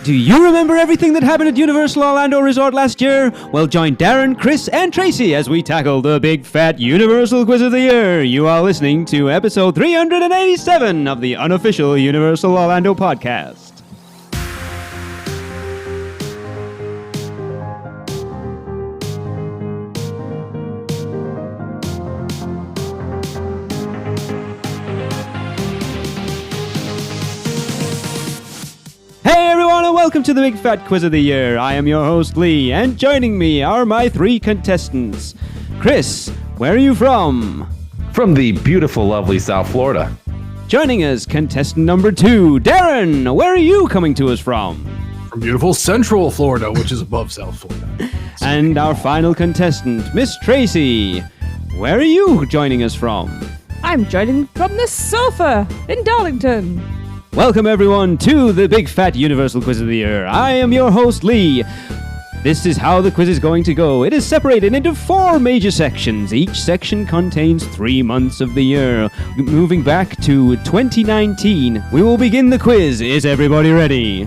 Do you remember everything that happened at Universal Orlando Resort last year? Well, join Darren, Chris, and Tracy as we tackle the big fat Universal Quiz of the Year. You are listening to episode 387 of the unofficial Universal Orlando podcast. Hey everyone, and welcome to the Big Fat Quiz of the Year. I am your host, Lee, and joining me are my three contestants. Chris, where are you from? From the beautiful, lovely South Florida. Joining us, contestant number 2, Darren, where are you coming to us from? From beautiful Central Florida, which is above South Florida. And our final contestant, Miss Tracy, where are you joining us from? I'm joining from the sofa in Darlington. Welcome everyone to the Big Fat Universal Quiz of the Year. I am your host, Lee. This is how the quiz is going to go. It is separated into 4 major sections. Each section contains 3 months of the year. Moving back to 2019, we will begin the quiz. Is everybody ready?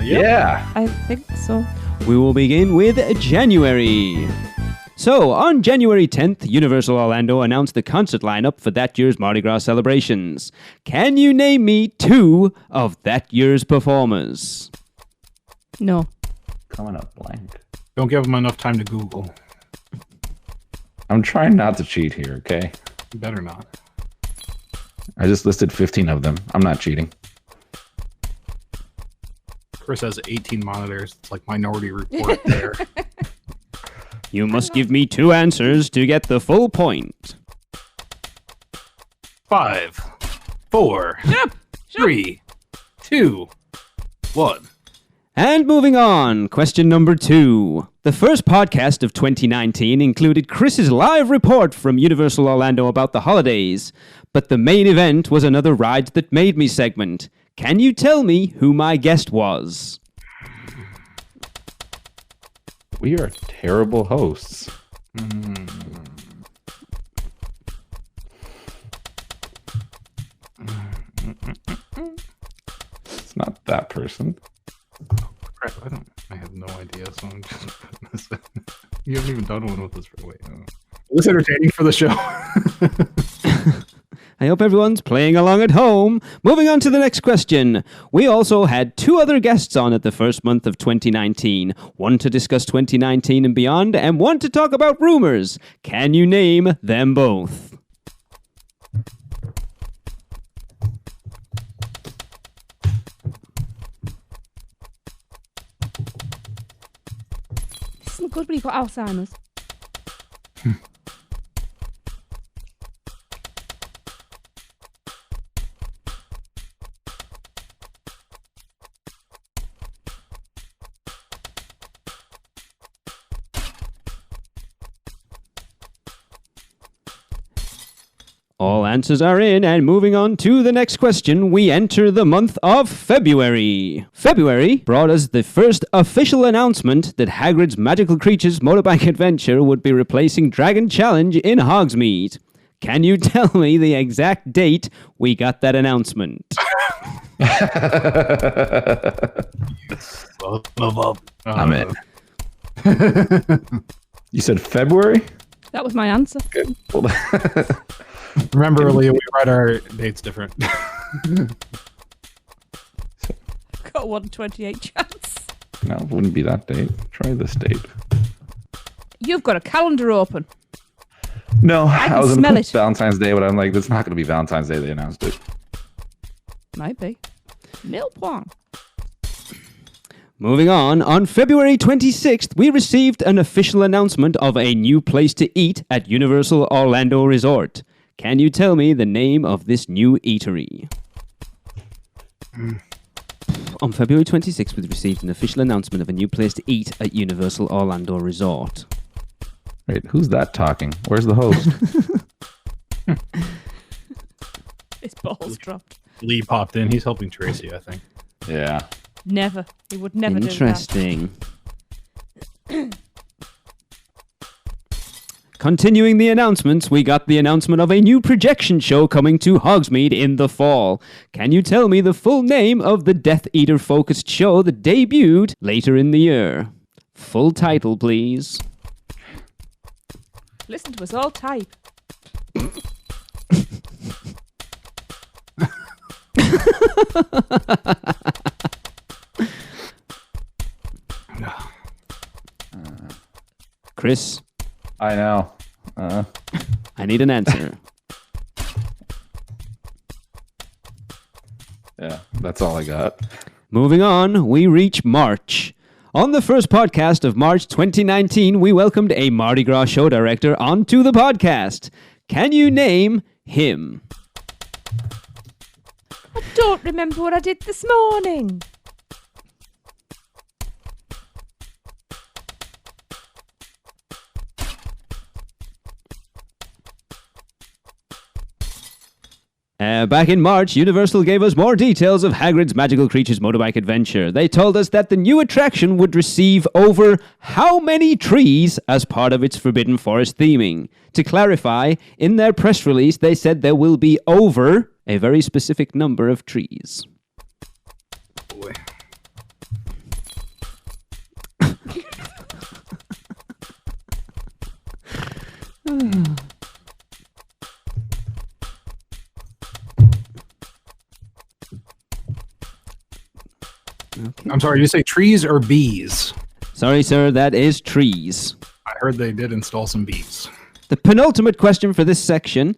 Yeah. I think so. We will begin with January. So, on January 10th, Universal Orlando announced the concert lineup for that year's Mardi Gras celebrations. Can you name me 2 of that year's performers? No. Coming up blank. Don't give them enough time to Google. I'm trying not to cheat here, okay? You better not. I just listed 15 of them. I'm not cheating. Chris has 18 monitors. It's like Minority Report there. You must give me 2 answers to get the full point. 5, 4, 3, 2, 1. And moving on, question number 2. The first podcast of 2019 included Chris's live report from Universal Orlando about the holidays, but the main event was another Ride That Made Me segment. Can you tell me who my guest was? We are terrible hosts. It's not that person. Crap, I have no idea, so I'm just putting this in. You haven't even done one with this for this entertaining for the show. I hope everyone's playing along at home. Moving on to the next question. We also had 2 other guests on at the first month of 2019. One to discuss 2019 and beyond, and one to talk about rumors. Can you name them both? This isn't good when you've got Alzheimer's. All answers are in, and moving on to the next question, we enter the month of February. February brought us the first official announcement that Hagrid's Magical Creatures Motorbike Adventure would be replacing Dragon Challenge in Hogsmeade. Can you tell me the exact date we got that announcement? I'm in. You said February? That was my answer. Good. Well, Remember, Leah, we write our dates different. Got 1/28 chance. no, it wouldn't be that date. Try this date. You've got a calendar open. No, can I was smell going to it. put Valentine's Day, but I'm like, it's not going to be Valentine's Day. They announced it. Might be. Nil point. Moving on February 26th, we received an official announcement of a new place to eat at Universal Orlando Resort. Can you tell me the name of this new eatery? On February 26th, we received an official announcement of a new place to eat at Universal Orlando Resort. Wait, who's that talking? Where's the host? His balls dropped. Lee popped in. He's helping Tracy, I think. Yeah. Never. He would never do that. Interesting. Continuing the announcements, we got the announcement of a new projection show coming to Hogsmeade in the fall. Can you tell me the full name of the Death Eater-focused show that debuted later in the year? Full title, please. Listen to us all type. Chris? I know. I need an answer. Yeah, that's all I got. Moving on, we reach March. On the first podcast of March 2019, we welcomed a Mardi Gras show director onto the podcast. Can you name him? I don't remember what I did this morning. Back in March, Universal gave us more details of Hagrid's Magical Creatures Motorbike Adventure. They told us that the new attraction would receive over how many trees as part of its Forbidden Forest theming. To clarify, in their press release, they said there will be over a very specific number of trees. Boy. Okay. I'm sorry, did you say trees or bees? Sorry, sir, that is trees. I heard they did install some bees. The penultimate question for this section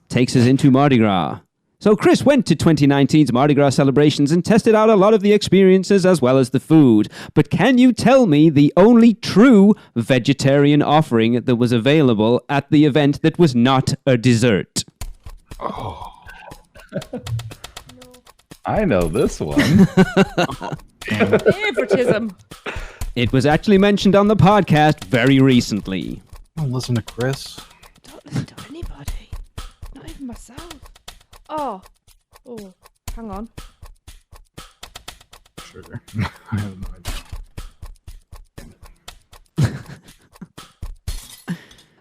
takes us into Mardi Gras. So Chris went to 2019's Mardi Gras celebrations and tested out a lot of the experiences as well as the food. But can you tell me the only true vegetarian offering that was available at the event that was not a dessert? Oh. I know this one. Damn. Favoritism. It was actually mentioned on the podcast very recently. Don't listen to Chris. Don't listen to anybody. Not even myself. Oh, hang on. Sugar. I have no idea.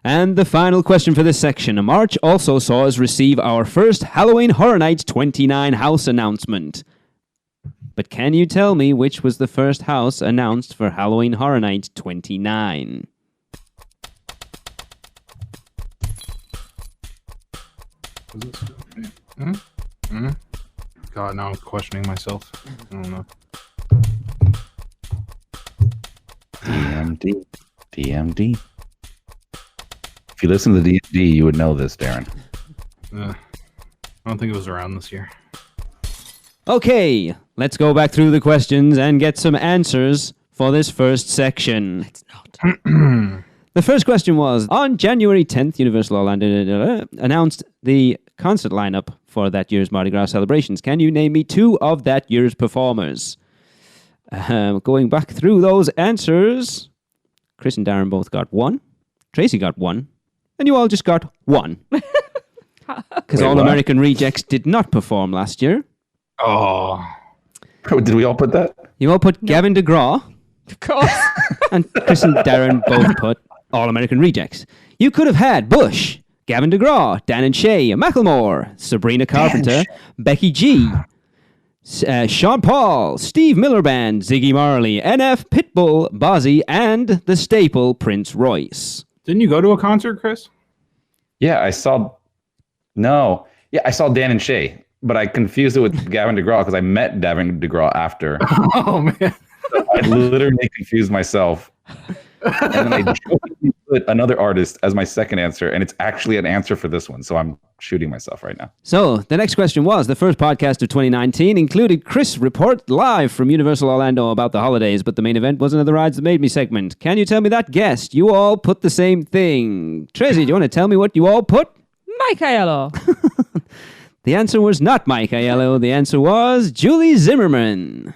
And the final question for this section. March also saw us receive our first Halloween Horror Nights 29 house announcement. But can you tell me which was the first house announced for Halloween Horror Nights 29? Was this? Mm-hmm. God, now I'm questioning myself. I don't know. DMD. DMD. If you listen to D&D, you would know this, Darren. I don't think it was around this year. Okay, let's go back through the questions and get some answers for this first section. It's not. The first question was, on January 10th, Universal Orlando announced the concert lineup for that year's Mardi Gras celebrations. Can you name me two of that year's performers? Going back through those answers, Chris and Darren both got one. Tracy got one. And you all just got one. Because All American Rejects did not perform last year. Oh. Did we all put that? You all put Gavin DeGraw. Of course. And Chris and Darren both put All American Rejects. You could have had Bush, Gavin DeGraw, Dan and Shay, Macklemore, Sabrina Carpenter, Becky G, Sean Paul, Steve Miller Band, Ziggy Marley, NF, Pitbull, Bozzy, and the staple Prince Royce. Didn't you go to a concert, Chris? Yeah, I saw Dan and Shay, but I confused it with Gavin DeGraw because I met Gavin DeGraw after. Oh, man. So I literally confused myself. And then I jokingly put another artist as my second answer, and it's actually an answer for this one. So I'm shooting myself right now. So the next question was, the first podcast of 2019 included Chris report live from Universal Orlando about the holidays, but the main event was another Rides That Made Me segment. Can you tell me that guest? You all put the same thing. Tracy, do you want to tell me what you all put? Mike Aiello. The answer was not Mike Aiello. The answer was Julie Zimmerman.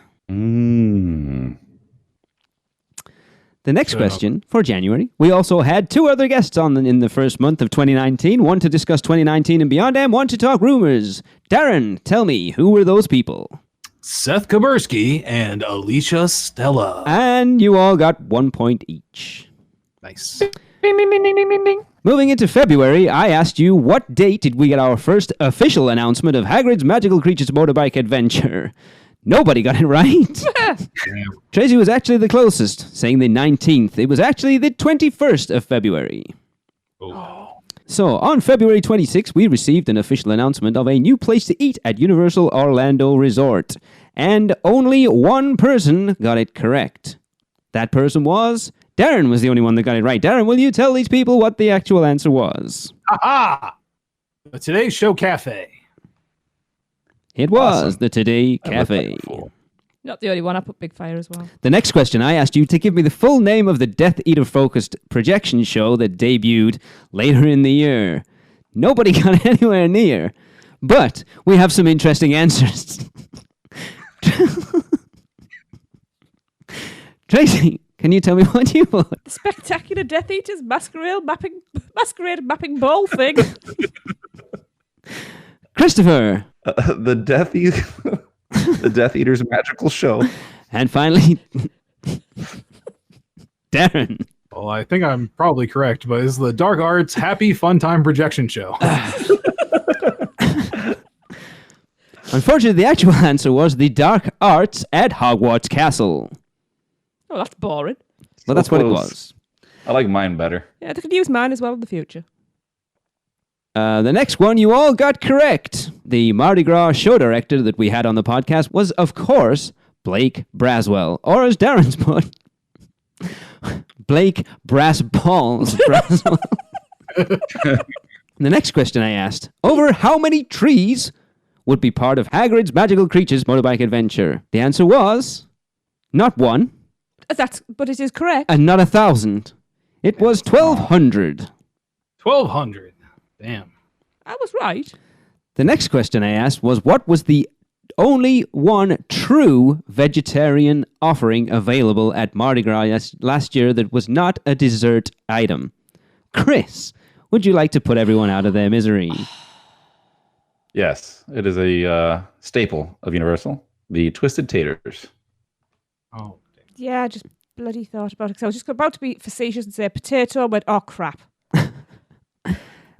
The next question for January, we also had two other guests on in the first month of 2019, one to discuss 2019 and beyond, and one to talk rumors. Darren, tell me, who were those people? Seth Kabursky and Alicia Stella. And you all got 1 point each. Nice. Ding, ding, ding, ding, ding, ding, ding. Moving into February, I asked you what date did we get our first official announcement of Hagrid's Magical Creatures motorbike adventure? Nobody got it right. Tracy was actually the closest, saying the 19th. It was actually the 21st of February. Oh. So, on February 26th, we received an official announcement of a new place to eat at Universal Orlando Resort. And only one person got it correct. That person was... Darren was the only one that got it right. Darren, will you tell these people what the actual answer was? Ha-ha! The Today's Show Cafe. It was Awesome. the Today I looked like Cafe. a fool. Not the only one. I put Big Fire as well. The next question, I asked you to give me the full name of the Death Eater-focused projection show that debuted later in the year. Nobody got anywhere near. But we have some interesting answers. Tracy, can you tell me what you put? The Spectacular Death Eaters Masquerade Mapping Ball thing. Christopher. The Death the Death Eater's magical show. And finally, Darren. Well, I think I'm probably correct, but it's the Dark Arts Happy Fun Time Projection Show. Unfortunately, the actual answer was the Dark Arts at Hogwarts Castle. Oh, that's boring. Well, that's what it close. was. I like mine better. Yeah, they could use mine as well in the future. The next one you all got correct. The Mardi Gras show director that we had on the podcast was, of course, Blake Braswell. Or as Darren's put, Blake Brass Balls Braswell. The next question I asked, over how many trees would be part of Hagrid's Magical Creatures motorbike adventure? The answer was not one. But it is correct. And not 1,000. It was 1,200. 1,200. Damn. I was right. The next question I asked was, what was the only one true vegetarian offering available at Mardi Gras last year that was not a dessert item? Chris, would you like to put everyone out of their misery? Yes, it is a staple of Universal. The Twisted Taters. Oh, Yeah, I just bloody thought about it. 'Cause I was just about to be facetious and say potato, but oh crap.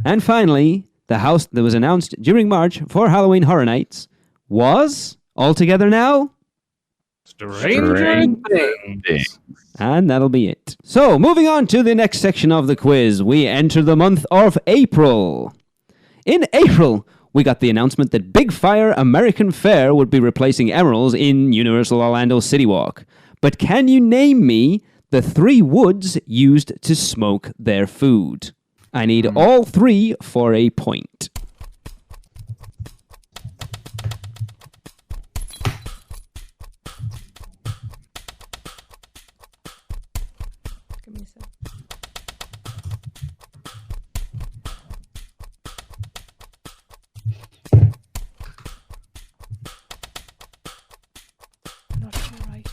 And finally, the house that was announced during March for Halloween Horror Nights was, altogether now, Stranger Things. and that'll be it. So, moving on to the next section of the quiz, we enter the month of April. In April, we got the announcement that Big Fire American Fair would be replacing Emeralds in Universal Orlando City Walk. But can you name me the 3 woods used to smoke their food? I need all 3 for a point. Give me a sec. I'm not sure right.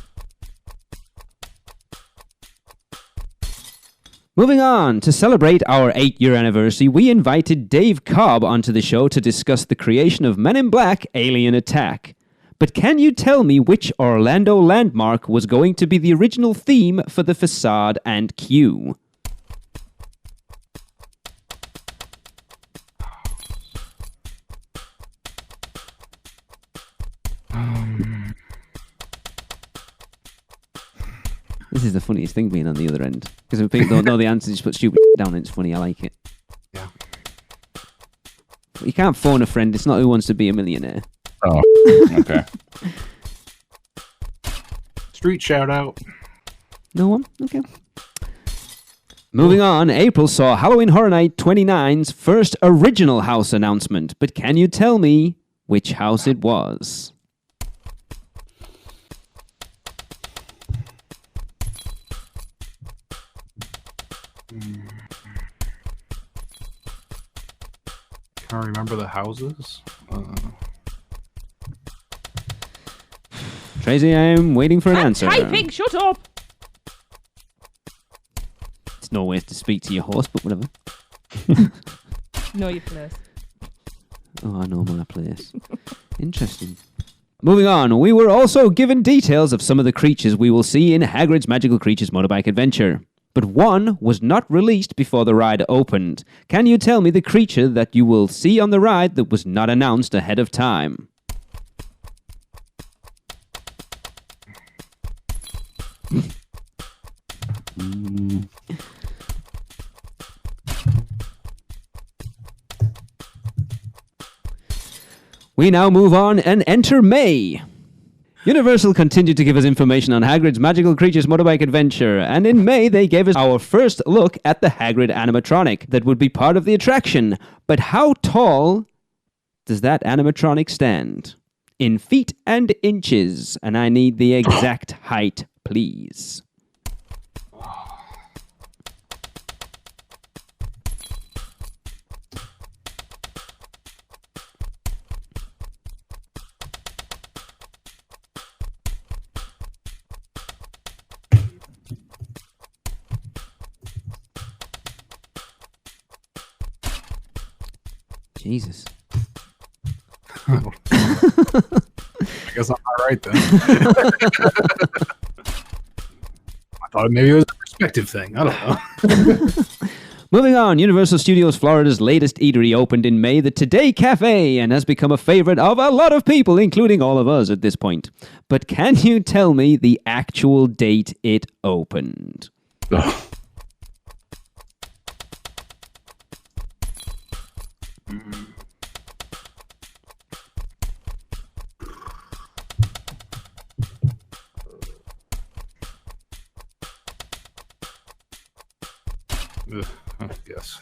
Moving on, to celebrate our 8-year anniversary, we invited Dave Cobb onto the show to discuss the creation of Men in Black Alien Attack. But can you tell me which Orlando landmark was going to be the original theme for the facade and queue? This is the funniest thing being on the other end. Because if people don't know the answer, just put stupid down and it's funny. I like it. Yeah. You can't phone a friend. It's not Who Wants to Be a Millionaire. Oh, okay. Street shout out. No one? Okay. Moving on, April saw Halloween Horror Night 29's first original house announcement. But can you tell me which house it was? Can't remember the houses. Tracy, I am waiting for an answer. Typing, shut up. It's no way to speak to your horse, but whatever. Know your place. Oh, I know my place. Interesting. Moving on, we were also given details of some of the creatures we will see in Hagrid's Magical Creatures Motorbike Adventure. but one was not released before the ride opened. Can you tell me the creature that you will see on the ride that was not announced ahead of time? We now move on and enter May. Universal continued to give us information on Hagrid's Magical Creatures Motorbike Adventure, and in May they gave us our first look at the Hagrid animatronic that would be part of the attraction. But how tall does that animatronic stand? In feet and inches, and I need the exact height, please. Jesus. I guess I'm not right then. I thought maybe it was a perspective thing. I don't know. Moving on, Universal Studios Florida's latest eatery opened in May, the Today Cafe, and has become a favorite of a lot of people, including all of us at this point. But can you tell me the actual date it opened? Ugh. Yes.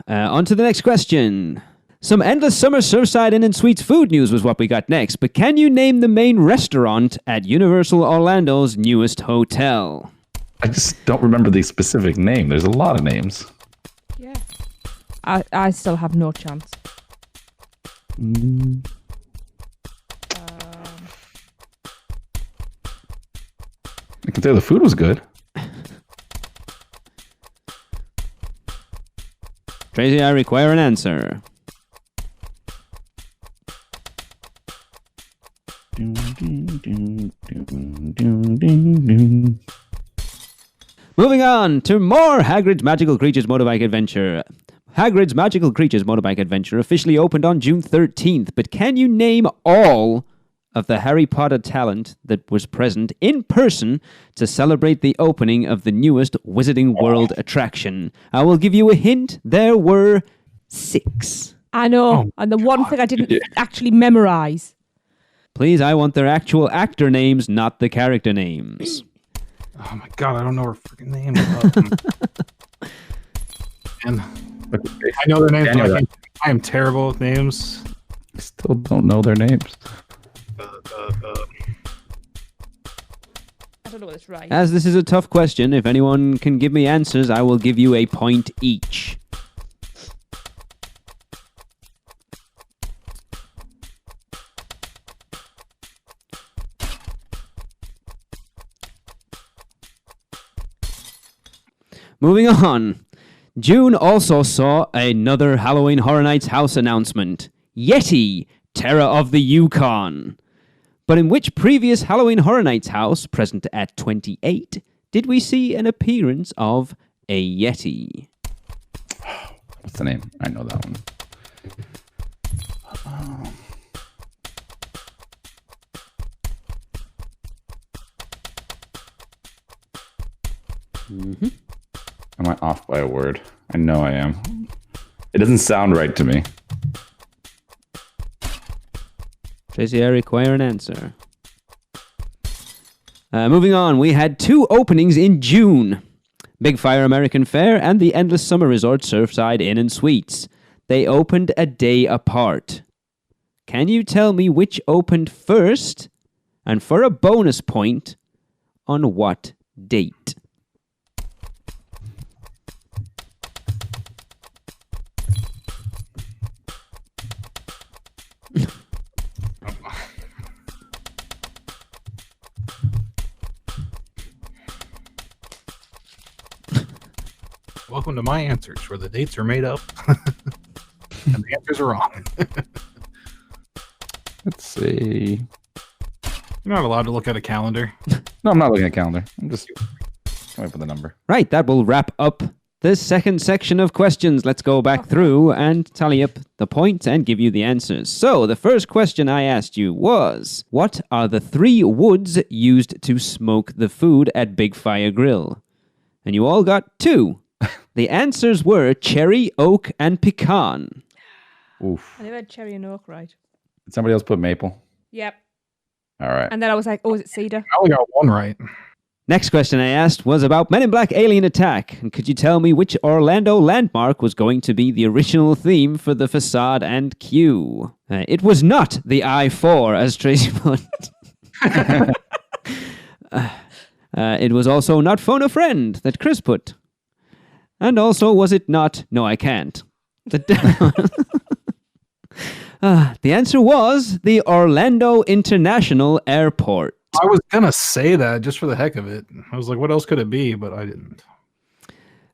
On to the next question. Some endless summer Surfside Inn and Suites food news was what we got next, but can you name the main restaurant at Universal Orlando's newest hotel? I just don't remember the specific name. There's a lot of names. Yeah. I still have no chance. I can tell the food was good. Tracy, I require an answer. Moving on to more Hagrid's Magical Creatures Motorbike Adventure. Hagrid's Magical Creatures Motorbike Adventure officially opened on June 13th, but can you name all of the Harry Potter talent that was present in person to celebrate the opening of the newest Wizarding World attraction? I will give you a hint. There were 6. I know, and the one thing I didn't actually memorize. Please, I want their actual actor names, not the character names. Oh my god, I don't know her freaking name. And I know their names. Daniel, I am terrible with names. I still don't know their names. I don't know what's right. As this is a tough question, if anyone can give me answers, I will give you a point each. Moving on. June also saw another Halloween Horror Nights house announcement. Yeti, Terror of the Yukon. But in which previous Halloween Horror Nights house, present at 28, did we see an appearance of a Yeti? What's the name? I know that one. Am I off by a word? I know I am. It doesn't sound right to me. Tracy, I require an answer. Moving on, we had 2 openings in June. Big Fire American Fair and the Endless Summer Resort Surfside Inn and Suites. They opened a day apart. Can you tell me which opened first? And for a bonus point, on what date? Welcome to my answers, where the dates are made up and the answers are wrong. Let's see. You're not allowed to look at a calendar. No, I'm not looking at a calendar. I'm just waiting for the number. Right, that will wrap up the second section of questions. Let's go back through and tally up the points and give you the answers. So, the first question I asked you was, what are the 3 woods used to smoke the food at Big Fire Grill? And you all got 2. The answers were cherry, oak, and pecan. Oof. I never had cherry and oak right. Did somebody else put maple? Yep. All right. And then I was like, oh, is it cedar? I only got 1 right. Next question I asked was about Men in Black Alien Attack. And could you tell me which Orlando landmark was going to be the original theme for the facade and queue? It was not the I-4, as Tracy put. It was also not Phone a Friend, that Chris put. And also, was it not... No, I can't. The answer was the Orlando International Airport. I was going to say that just for the heck of it. I was like, what else could it be? But I didn't.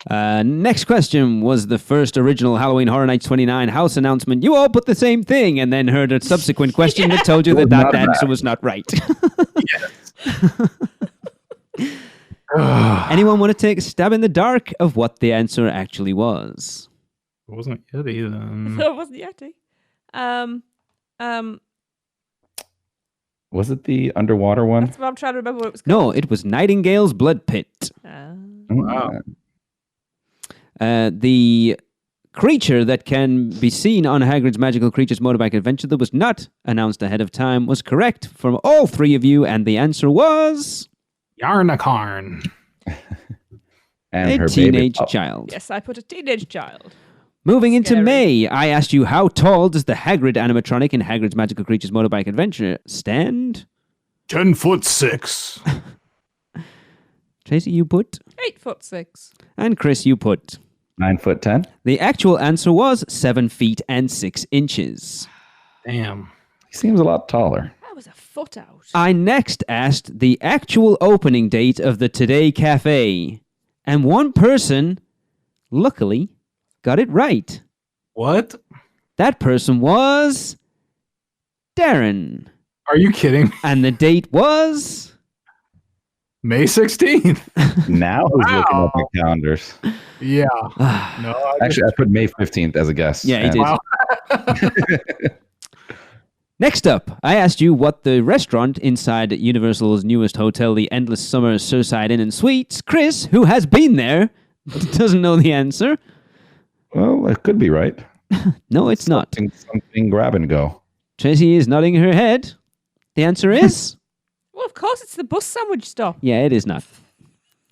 Next question was the first original Halloween Horror Nights 29 house announcement. You all put the same thing and then heard a subsequent question that told you that answer was not right. Anyone want to take a stab in the dark of what the answer actually was? It wasn't Yeti then. No, it wasn't Yeti. Was it the underwater one? That's what I'm trying to remember what it was called. No, it was Nightingale's Blood Pit. Wow. The creature that can be seen on Hagrid's Magical Creatures Motorbike Adventure that was not announced ahead of time was correct from all 3 of you, and the answer was... Yarnakarn. And a her teenage baby child. Yes, I put a teenage child. Moving into Scary. May, I asked you how tall does the Hagrid animatronic in Hagrid's Magical Creatures Motorbike Adventure stand? 10'6". Tracy, you put? 8'6". And Chris, you put? 9'10". The actual answer was 7 feet and 6 inches. Damn. He seems a lot taller. That was a foot out. I next asked the actual opening date of the Today Cafe, and one person, luckily, got it right. What? That person was Darren. Are you kidding? And the date was... May 16th. Now who's looking up at calendars? Yeah. No, Actually, I put May 15th as a guess. Yeah, he And- did. Wow. Next up, I asked you what the restaurant inside Universal's newest hotel, the Endless Summer Surfside Inn and Suites. Chris, who has been there, doesn't know the answer. Well, it could be right. No, it's not. Something grab and go. Tracy is nodding her head. The answer is... Well, of course, it's the bus sandwich stop. Yeah, it is not.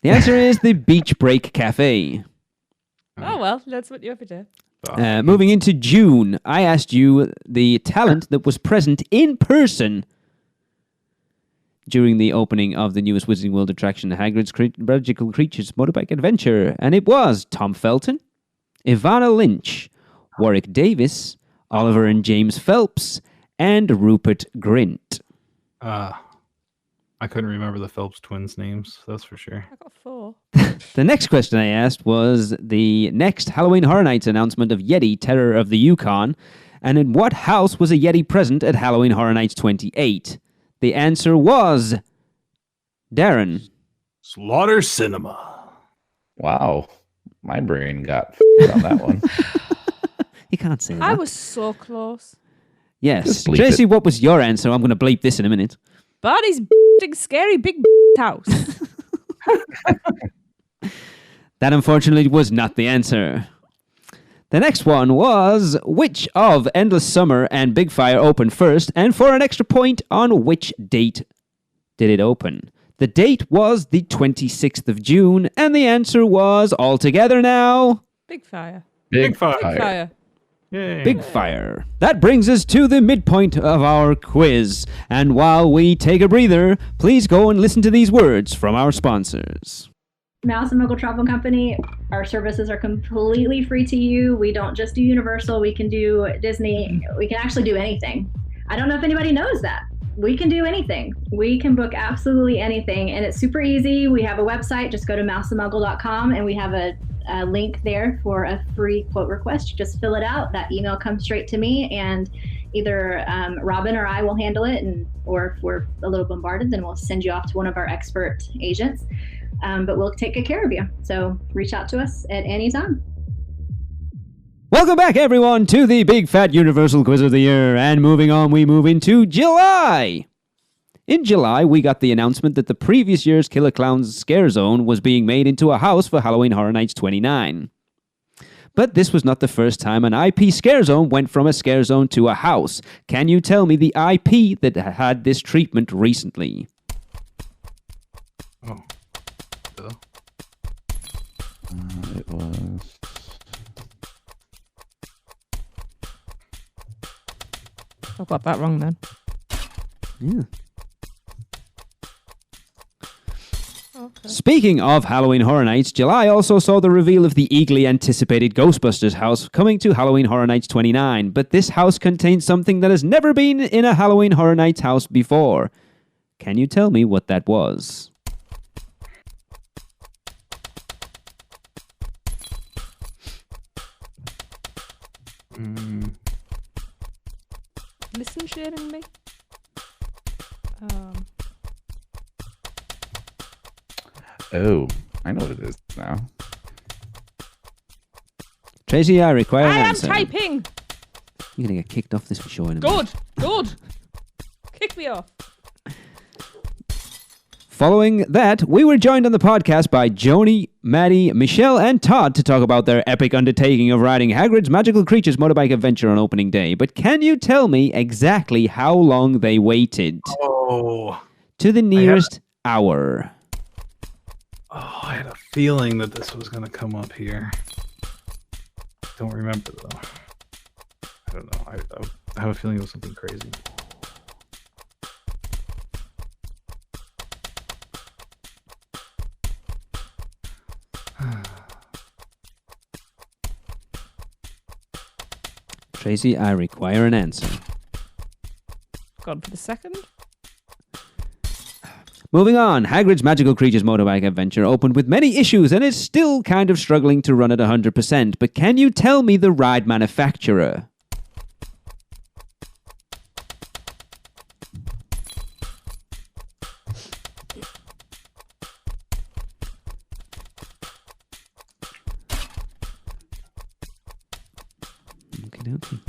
The answer is the Beach Break Cafe. Oh, well, that's what you have to do. Moving into June, I asked you the talent that was present in person during the opening of the newest Wizarding World attraction, Hagrid's Magical Creatures Motorbike Adventure, and it was Tom Felton, Ivana Lynch, Warwick Davis, Oliver and James Phelps, and Rupert Grint. I couldn't remember the Phelps twins' names, that's for sure. I got 4. The next question I asked was the next Halloween Horror Nights announcement of Yeti, Terror of the Yukon, and in what house was a Yeti present at Halloween Horror Nights 28? The answer was... Darren. Slaughter Cinema. Wow. My brain got on that one. You can't say that. I was so close. Yes. Just bleep Tracy, what was your answer? I'm going to bleep this in a minute. Barney's big, scary, big house. That unfortunately was not the answer. The next one was, which of Endless Summer and Big Fire opened first, and for an extra point, on which date did it open? The date was the 26th of June, and the answer was, all together now, Big fire. Big Fire. Big fire. Yay. Big Fire. That brings us to the midpoint of our quiz. And while we take a breather, please go and listen to these words from our sponsors. Mouse Muggle Travel Company, our services are completely free to you. We don't just do Universal, we can do Disney, we can actually do anything. I don't know if anybody knows that. We can do anything. We can book absolutely anything, and it's super easy. We have a website, just go to mousemuggle.com, and we have a link there for a free quote request. You just fill it out, that email comes straight to me, and either Robin or I will handle it, or if we're a little bombarded, then we'll send you off to one of our expert agents. But we'll take good care of you. So reach out to us at any time. Welcome back, everyone, to the Big Fat Universal Quiz of the Year. And moving on, we move into July. In July, we got the announcement that the previous year's Killer Clowns Scare Zone was being made into a house for Halloween Horror Nights 29. But this was not the first time an IP Scare Zone went from a Scare Zone to a house. Can you tell me the IP that had this treatment recently? Oh. Duh. It was... I got that wrong then. Yeah. Okay. Speaking of Halloween Horror Nights, July also saw the reveal of the eagerly anticipated Ghostbusters house coming to Halloween Horror Nights 29, but this house contains something that has never been in a Halloween Horror Nights house before. Can you tell me what that was? Listen shaming me? Oh, I know what it is now. Tracy, I require an I am answer. typing! You're going to get kicked off this show in a minute. Good! Kick me off. Following that, we were joined on the podcast by Joni, Maddie, Michelle, and Todd to talk about their epic undertaking of riding Hagrid's Magical Creatures motorbike adventure on opening day. But can you tell me exactly how long they waited? Oh. To the nearest hour. Oh, I had a feeling that this was going to come up here. Don't remember, though. I don't know. I have a feeling it was something crazy. Tracy, I require an answer. Gone for the second. Moving on, Hagrid's Magical Creatures motorbike adventure opened with many issues and is still kind of struggling to run at 100%, but can you tell me the ride manufacturer? Okey-dokey.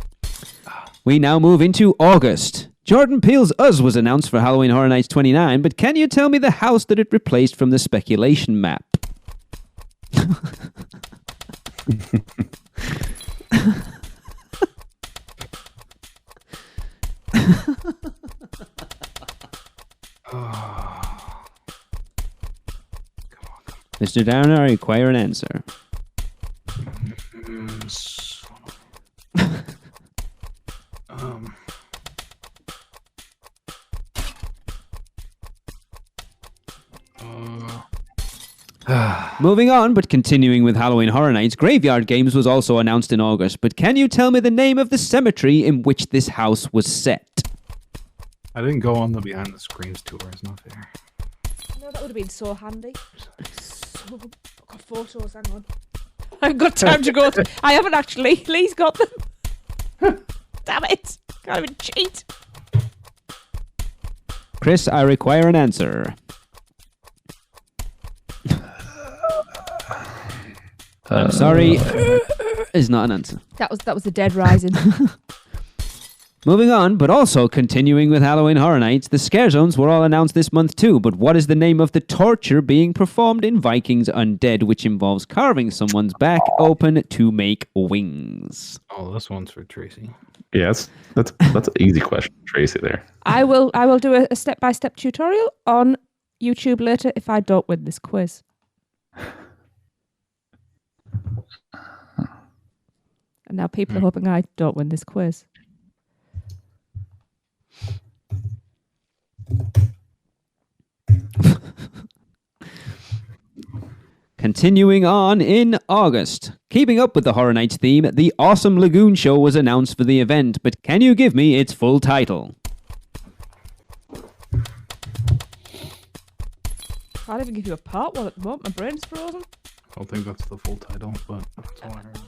We now move into August. Jordan Peele's Us was announced for Halloween Horror Nights 29, but can you tell me the house that it replaced from the speculation map? Mr. Downer, I require an answer. Moving on, but continuing with Halloween Horror Nights, Graveyard Games was also announced in August, but can you tell me the name of the cemetery in which this house was set? I didn't go on the behind the screens tour. It's not there. No, that would have been so handy. So, I've got photos, hang on. I've got time to go. I haven't actually. Lee's got them. Damn it. Can't even cheat. Chris, I require an answer. I'm sorry, is not an answer. That was the Dead Rising. Moving on, but also continuing with Halloween Horror Nights, the Scare Zones were all announced this month too, but what is the name of the torture being performed in Vikings Undead, which involves carving someone's back open to make wings? Oh, this one's for Tracy. Yes, that's an easy question, Tracy. There. I will do a step-by-step tutorial on YouTube later if I don't win this quiz. And now people are hoping I don't win this quiz. Continuing on in August. Keeping up with the Horror Nights theme, the Awesome Lagoon Show was announced for the event, but can you give me its full title? Can't even give you a part one at the moment. My brain's frozen. I don't think that's the full title, but that's all I remember.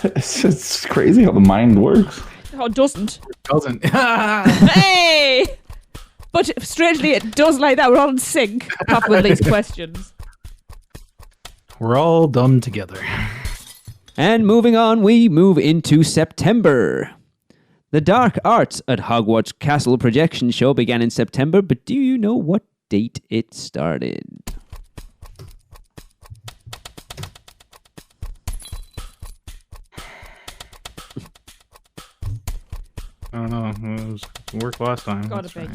It's crazy how the mind works. Oh, it doesn't. Doesn't. Hey! But strangely, it does like that. We're all in sync, apart from these questions. We're all dumb together. And moving on, we move into September. The Dark Arts at Hogwarts Castle projection show began in September, but do you know what date it started? I don't know. It worked last time. Gotta That's be. right.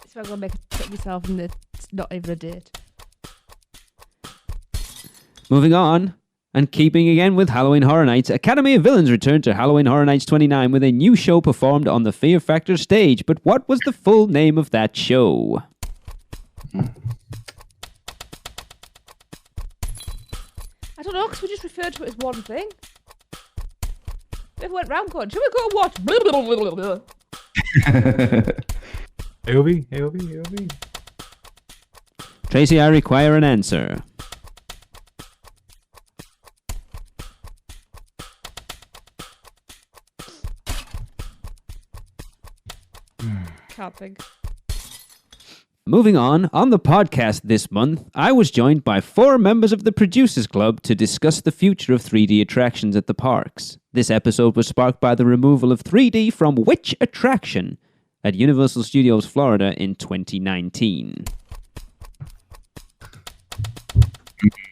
So I'm gonna make a trick myself, and it's not even a date. Moving on, and keeping again with Halloween Horror Nights, Academy of Villains returned to Halloween Horror Nights 29 with a new show performed on the Fear Factor stage. But what was the full name of that show? I don't know, because we just referred to it as one thing. Never went round going, should we go watch? Blah, blah, blah, blah, blah. AOV. Tracy, I require an answer. Can't think. Moving on the podcast this month, I was joined by 4 members of the Producers Club to discuss the future of 3D attractions at the parks. This episode was sparked by the removal of 3D from which attraction at Universal Studios Florida in 2019?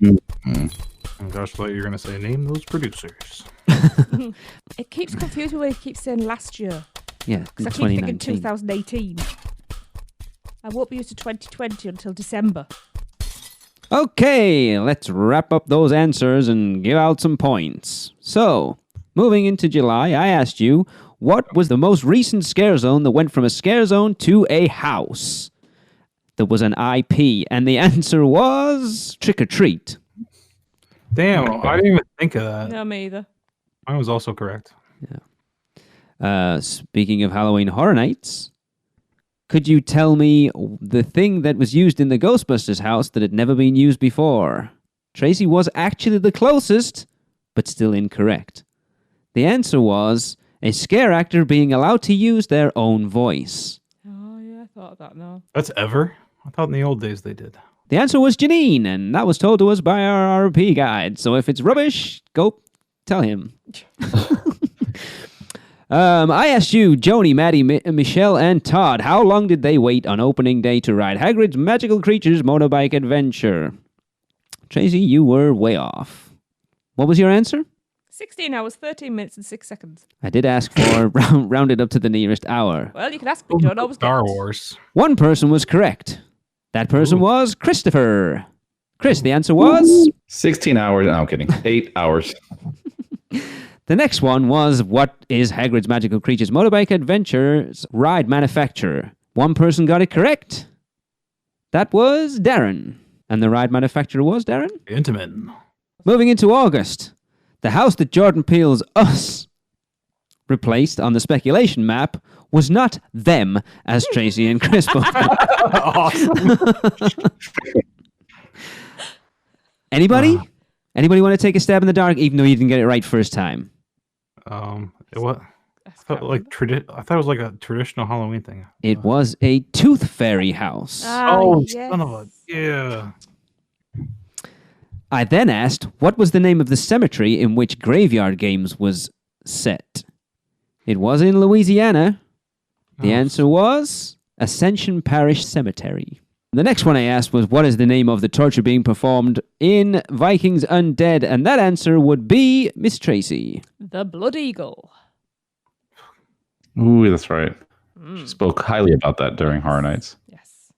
Oh gosh, I thought you were going to say name those producers. It keeps confusing when he keeps saying last year. Yeah, Because I keep thinking 2019. 2018. I won't be used to 2020 until December. Okay, let's wrap up those answers and give out some points. So, moving into July, I asked you, what was the most recent scare zone that went from a scare zone to a house? That was an IP, and the answer was Trick or Treat. Damn, I didn't even think of that. No, me either. Mine was also correct. Speaking of Halloween Horror Nights, could you tell me the thing that was used in the Ghostbusters house that had never been used before? Tracy was actually the closest, but still incorrect. The answer was a scare actor being allowed to use their own voice. Oh, yeah, I thought of that now. That's ever? I thought in the old days they did. The answer was Janine, and that was told to us by our RP guide. So if it's rubbish, go tell him. I asked you, Joni, Maddie, Michelle, and Todd, how long did they wait on opening day to ride Hagrid's Magical Creatures motorbike adventure? Tracy, you were way off. What was your answer? 16 hours, 13 minutes, and 6 seconds. I did ask for rounded up to the nearest hour. Well, you can ask me, you don't always Star get it. Wars. One person was correct. That person was Christopher. Chris, the answer was? 16 hours. No, I'm kidding. 8 hours. The next one was, what is Hagrid's Magical Creatures Motorbike Adventures ride manufacturer? One person got it correct. That was Darren. And the ride manufacturer was Darren? Intimate. Moving into August, the house that Jordan Peele's Us replaced on the speculation map was not them, as Tracy and Chris both know. Awesome. Anybody? Anybody want to take a stab in the dark, even though you didn't get it right first time? What? I thought it was like a traditional Halloween thing. It was a tooth fairy house. Oh, yes. son of a yeah. I then asked, what was the name of the cemetery in which Graveyard Games was set? It was in Louisiana. The answer was Ascension Parish Cemetery. The next one I asked was, what is the name of the torture being performed in Vikings Undead? And that answer would be Miss Tracy. The Blood Eagle. Ooh, that's right. She spoke highly about that during Horror Nights. Yes.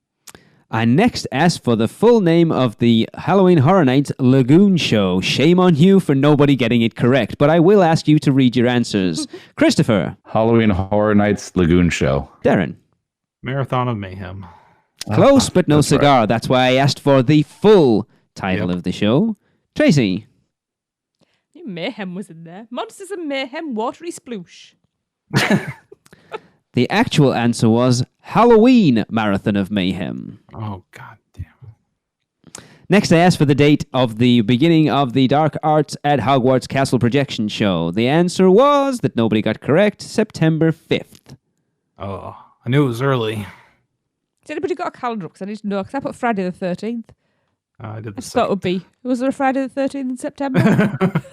I next asked for the full name of the Halloween Horror Nights Lagoon Show. Shame on you for nobody getting it correct, but I will ask you to read your answers. Christopher. Halloween Horror Nights Lagoon Show. Darren. Marathon of Mayhem. Close, but no That's right. cigar. That's why I asked for the full title Yep. of the show. Tracy. Mayhem was in there. Monsters and Mayhem, Watery Sploosh. The actual answer was Halloween Marathon of Mayhem. Oh god damn. Next, I asked for the date of the beginning of the Dark Arts at Hogwarts Castle projection show. The answer was, that nobody got correct, September 5th. Oh, I knew it was early. Has anybody got a calendar? Because I need to know. Because I put Friday the 13th. I did I the just thought it would be. Was there a Friday the 13th in September?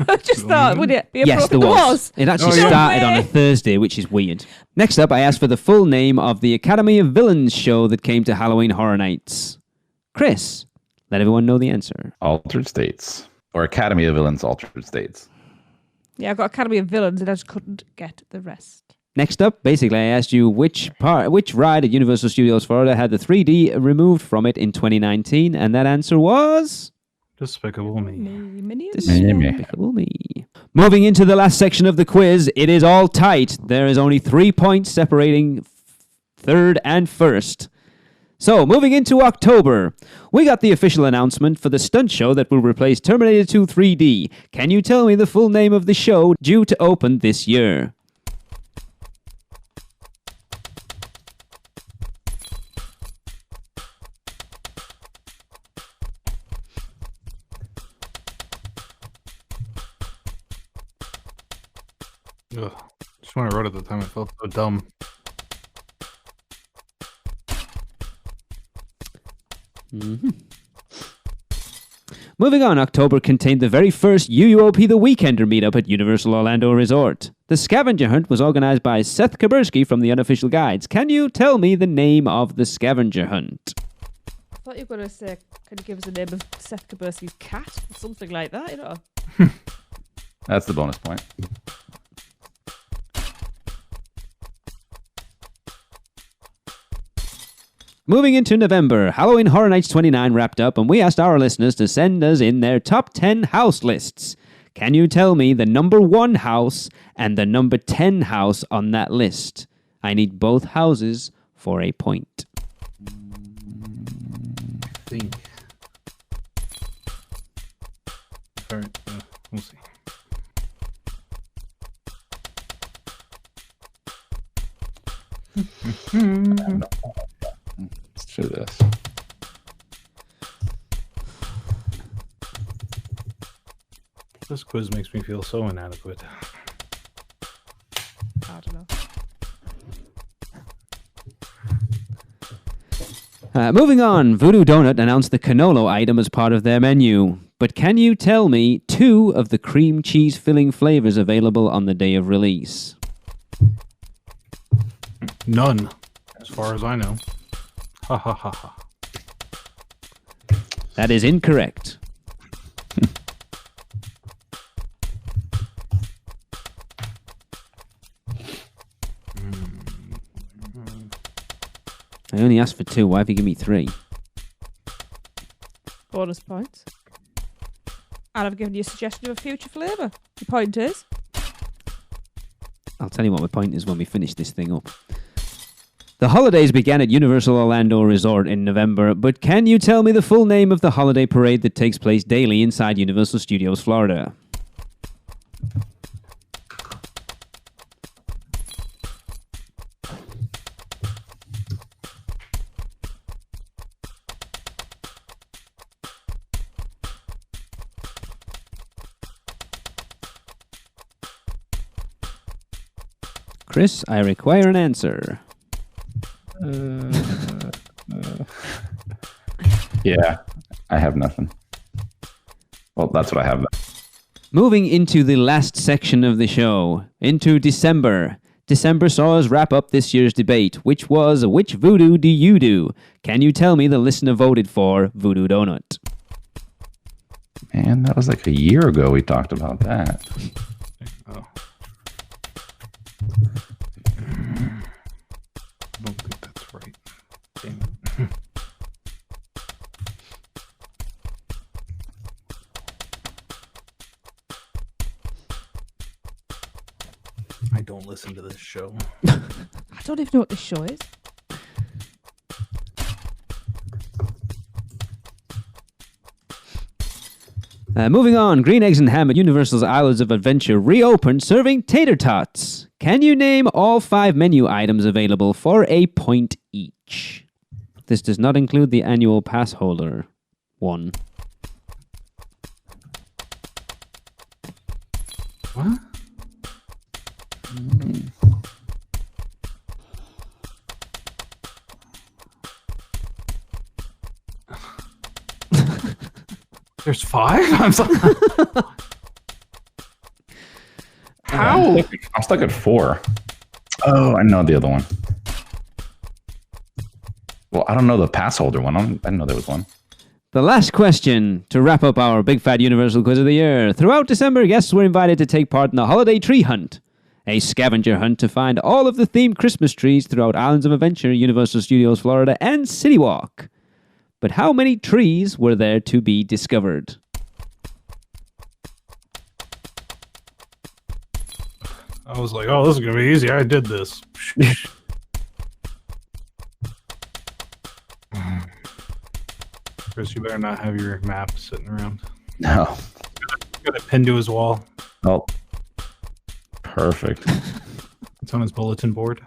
I just thought, would it be Yes, there appropriate? was. It actually yeah. started on a Thursday, which is weird. Next up, I asked for the full name of the Academy of Villains show that came to Halloween Horror Nights. Chris, let everyone know the answer. Altered States. Or Academy of Villains Altered States. Yeah, I've got Academy of Villains and I just couldn't get the rest. Next up, basically, I asked you which ride at Universal Studios Florida had the 3D removed from it in 2019, and that answer was... Despicable Me. Minions? Despicable Me. Moving into the last section of the quiz, it is all tight. There is only 3 points separating third and first. So, moving into October, we got the official announcement for the stunt show that will replace Terminator 2 3D. Can you tell me the full name of the show due to open this year? Ugh. Just when I wrote it at the time, I felt so dumb. Moving on, October contained the very first UUOP The Weekender meetup at Universal Orlando Resort. The scavenger hunt was organized by Seth Kabursky from the Unofficial Guides. Can you tell me the name of the scavenger hunt? I thought you were going to say, can you give us the name of Seth Kabursky's cat? Or something like that, you know? That's the bonus point. Moving into November, Halloween Horror Nights 29 wrapped up, and we asked our listeners to send us in their top 10 house lists. Can you tell me the number 1 house and the number 10 house on that list? I need both houses for a point. I think. Alright, we'll see. Let's do this. This quiz makes me feel so inadequate. I don't know. Moving on, Voodoo Donut announced the cannolo item as part of their menu. But can you tell me 2 of the cream cheese filling flavors available on the day of release? None, as far as I know. Ha ha ha ha. That is incorrect. I only asked for 2. Why have you given me 3? Bonus points. And I've given you a suggestion of a future flavour. The point is... I'll tell you what my point is when we finish this thing up. The holidays began at Universal Orlando Resort in November, but can you tell me the full name of the holiday parade that takes place daily inside Universal Studios Florida? Chris, I require an answer. Yeah, I have nothing. Well, that's what I have. Moving into the last section of the show, into December. December saw us wrap up this year's debate, which was, which voodoo do you do? Can you tell me the listener voted for Voodoo Donut? Man, that was like a year ago we talked about that. Oh. I don't think that's right. Damn it. I don't listen to this show. I don't even know what this show is. Moving on, Green Eggs and Ham at Universal's Islands of Adventure reopened serving tater tots. Can you name all 5 menu items available for a point each? This does not include the annual pass holder one. What? There's 5? I'm sorry. How? I'm stuck at 4. Oh, I know the other one. Well, I don't know the pass holder one. I didn't know there was one. The last question to wrap up our Big Fat Universal Quiz of the Year. Throughout December, guests were invited to take part in the Holiday Tree Hunt, a scavenger hunt to find all of the themed Christmas trees throughout Islands of Adventure, Universal Studios Florida, and City Walk. But how many trees were there to be discovered? I was like, oh, this is going to be easy. I did this. Chris, you better not have your map sitting around. No. Got it pinned to his wall. Oh. Perfect. It's on his bulletin board.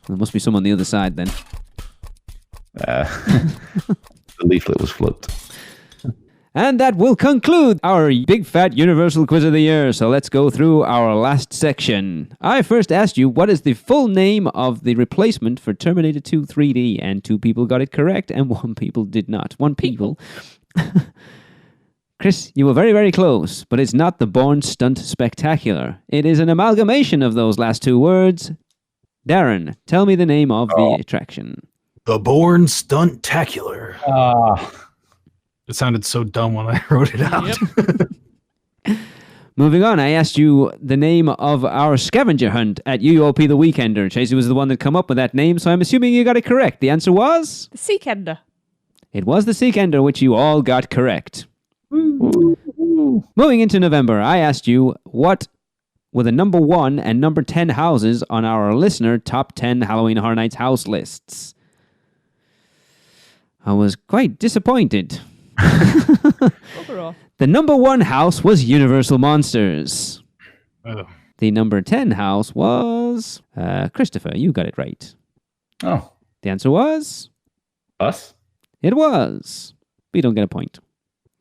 There must be some on the other side then. The leaflet was flipped. And that will conclude our Big Fat Universal Quiz of the Year. So let's go through our last section. I first asked you, what is the full name of the replacement for Terminator 2 3D? And 2 people got it correct, and 1 people did not. 1 people. Chris, you were very, very close, but it's not the Bourne Stunt Spectacular. It is an amalgamation of those last 2 words. Darren, tell me the name of the attraction. The Bourne Stuntacular. It sounded so dumb when I wrote it out. Yep. Moving on, I asked you the name of our scavenger hunt at UUOP The Weekender. Chasey was the one that come up with that name, so I'm assuming you got it correct. The answer was? The Seekender. It was the Seekender, which you all got correct. Moving into November, I asked you what were the number 1 and number 10 houses on our listener top 10 Halloween Horror Nights house lists. I was quite disappointed. Overall. The number 1 house was Universal Monsters. Oh. The number 10 house was... Christopher, you got it right. Oh. The answer was... Us? It was. But you don't get a point.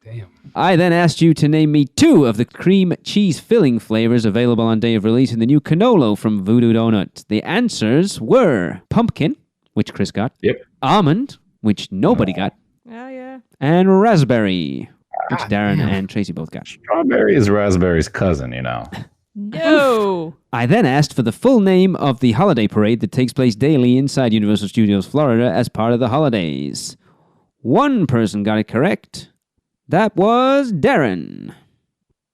Damn. I then asked you to name me 2 of the cream cheese filling flavors available on day of release in the new Canolo from Voodoo Donut. The answers were pumpkin, which Chris got. Yep. Almond, which nobody got. Oh, yeah. And raspberry, which Darren damn. and Tracy both got. Strawberry is raspberry's cousin, you know. No. I then asked for the full name of the holiday parade that takes place daily inside Universal Studios Florida as part of the holidays. 1 person got it correct. That was Darren.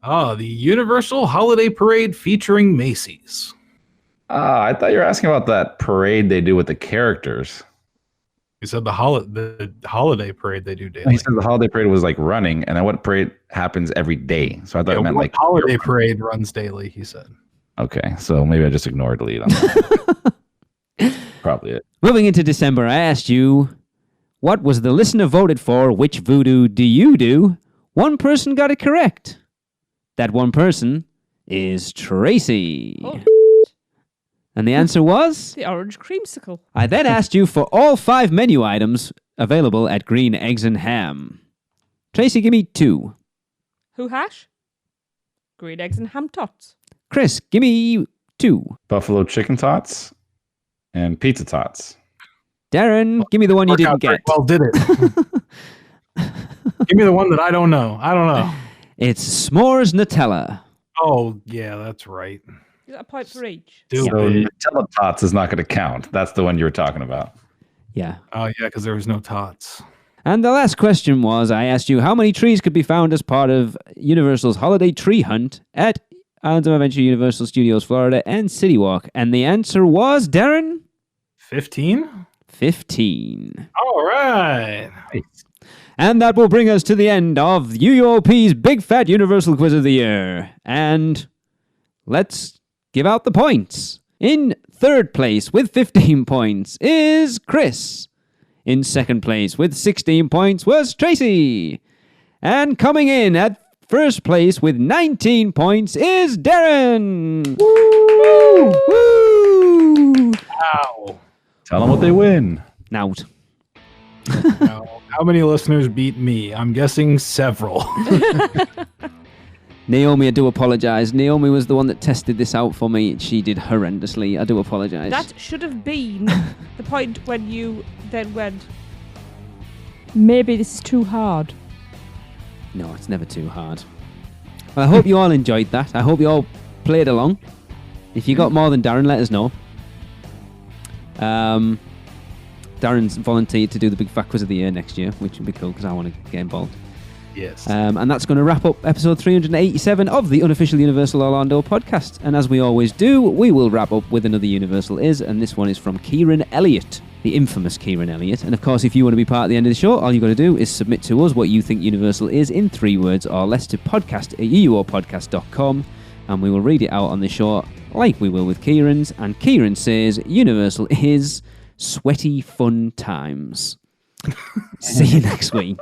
The Universal Holiday Parade featuring Macy's. I thought you were asking about that parade they do with the characters. He said the holiday parade they do daily. He said the holiday parade was like running, and then what parade happens every day? So I thought it meant like holiday parade runs daily. He said. Okay, so maybe I just ignored the lead on that. Probably it. Moving into December, I asked you, what was the listener voted for? Which voodoo do you do? 1 person got it correct. That 1 person is Tracy. Oh. And the answer was? The orange creamsicle. I then asked you for all 5 menu items available at Green Eggs and Ham. Tracy, give me 2. Who hash? Green eggs and ham tots. Chris, give me 2. Buffalo chicken tots and pizza tots. Darren, give me the one you didn't get. Well, did it? Give me the one that I don't know. It's s'mores Nutella. Oh, yeah, that's right. Is that a point for each? So Nutella tots is not going to count. That's the one you were talking about. Yeah. Oh, yeah, because there was no tots. And the last question was, I asked you how many trees could be found as part of Universal's holiday tree hunt at Islands of Adventure, Universal Studios Florida, and City Walk. And the answer was, Darren? 15? 15. All right. And that will bring us to the end of UUOP's Big Fat Universal Quiz of the Year. And let's give out the points. In 3rd place with 15 points is Chris. In 2nd place with 16 points was Tracy. And coming in at 1st place with 19 points is Darren. Woo! Woo! Wow. Tell them what they win. Now, Now, how many listeners beat me? I'm guessing several. Naomi, I do apologise. Naomi was the one that tested this out for me. She did horrendously. I do apologise. That should have been the point when you then went, maybe this is too hard. No, it's never too hard. Well, I hope you all enjoyed that. I hope you all played along. If you got more than Darren, let us know. Darren's volunteered to do the big fat quiz of the year next year, which would be cool because I want to get involved. Yes. And that's going to wrap up episode 387 of the unofficial Universal Orlando podcast. And as we always do, we will wrap up with another Universal Is, and this one is from Kieran Elliott, the infamous Kieran Elliott. And of course, if you want to be part of the end of the show, all you've got to do is submit to us what you think Universal is in 3 words or less to podcast@uuopodcast.com, and we will read it out on the show like we will with Kieran's. And Kieran says Universal is sweaty fun times. See you next week.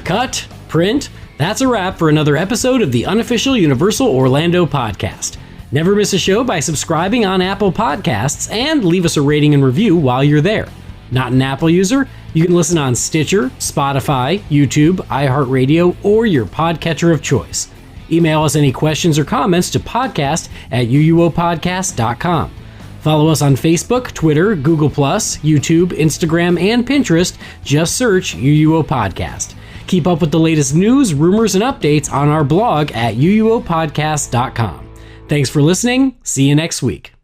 Cut, print, that's a wrap for another episode of the unofficial Universal Orlando podcast. Never miss a show by subscribing on Apple Podcasts and leave us a rating and review while you're there. Not an Apple user? You can listen on Stitcher, Spotify, YouTube, iHeartRadio, or your podcatcher of choice. Email us any questions or comments to podcast@uuopodcast.com. Follow us on Facebook, Twitter, Google+, YouTube, Instagram, and Pinterest. Just search UUO Podcast. Keep up with the latest news, rumors, and updates on our blog at uuopodcast.com. Thanks for listening. See you next week.